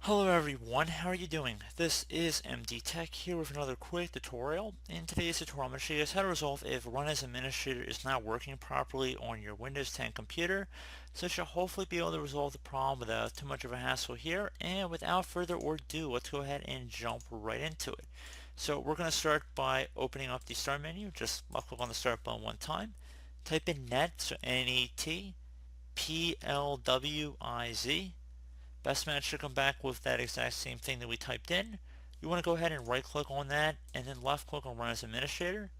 Hello everyone, how are you doing? This is MD Tech here with another quick tutorial. In today's tutorial, I'm going to show you guys how to resolve if Run as Administrator is not working properly on your Windows 10 computer. So you should hopefully be able to resolve the problem without too much of a hassle here. And without further ado, let's go ahead and jump right into it. So we're going to start by opening up the Start menu. Just left click on the Start button one time. Type in NET, so N-E-T, P-L-W-I-Z. Best match should come back with that exact same thing that we typed in. You want to go ahead and right click on that and then left click on Run as Administrator.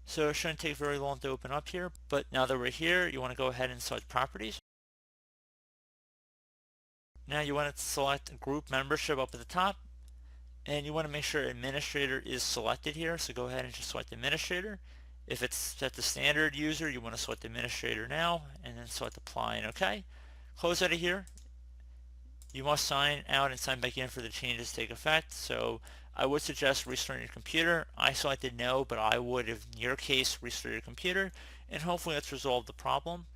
So it shouldn't take very long to open up here, but now that we're here, you want to go ahead and select Properties. Now you want to select Group Membership up at the top, and you want to make sure Administrator is selected here, so go ahead and just select Administrator. If it's set to Standard User, you want to select Administrator now, and then select Apply and OK. Close out of here. You must sign out and sign back in for the changes to take effect. So I would suggest restarting your computer. I selected no, but I would, if in your case, restart your computer, and hopefully that's resolved the problem.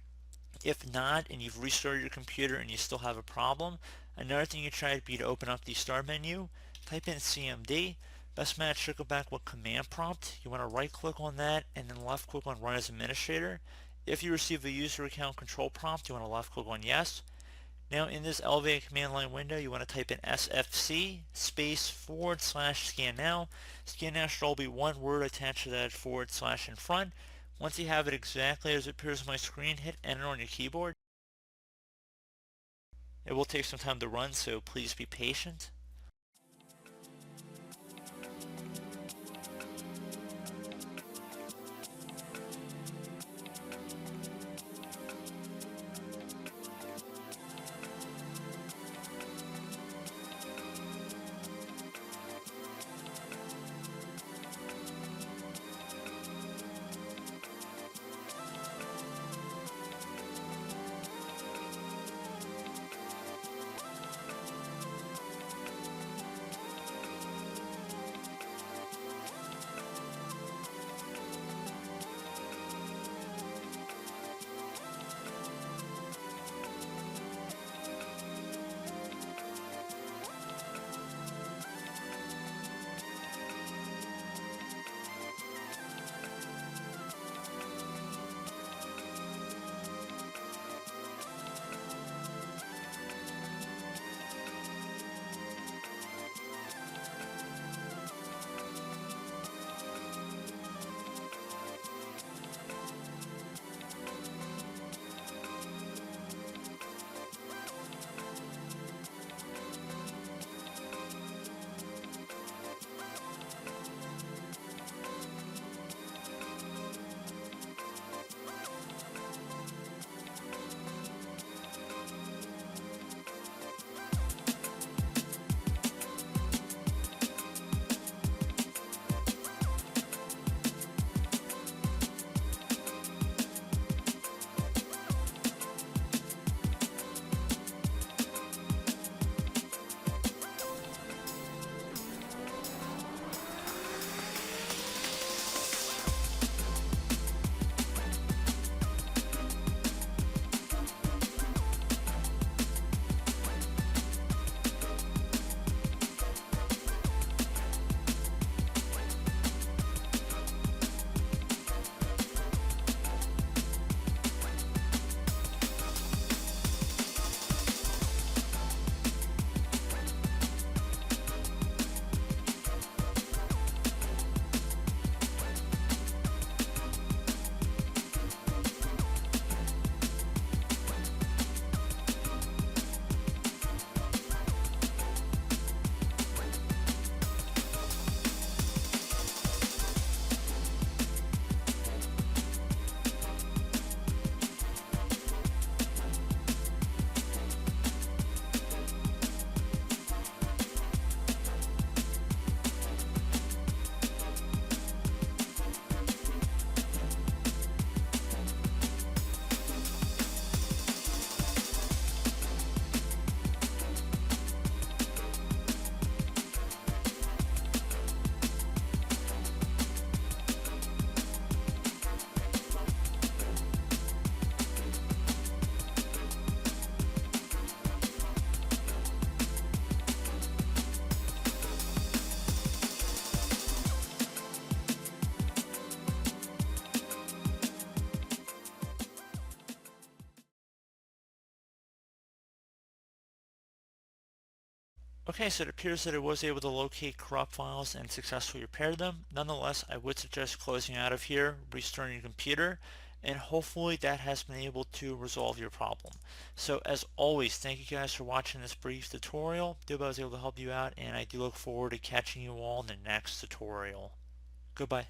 If not, and you've restarted your computer and you still have a problem, another thing you try to be to open up the Start menu, type in CMD. Best match should go back with Command Prompt. You want to right click on that and then left click on Run as Administrator. If you receive a user account control prompt, you want to left click on Yes. Now in this elevated command line window, you want to type in SFC space /scan now. Scan now should all be one word attached to that / in front. Once you have it exactly as it appears on my screen, hit enter on your keyboard. It will take some time to run, so please be patient. Okay, so it appears that it was able to locate corrupt files and successfully repair them. Nonetheless, I would suggest closing out of here, restarting your computer, and hopefully that has been able to resolve your problem. So as always, thank you guys for watching this brief tutorial. I hope I was able to help you out, and I do look forward to catching you all in the next tutorial. Goodbye.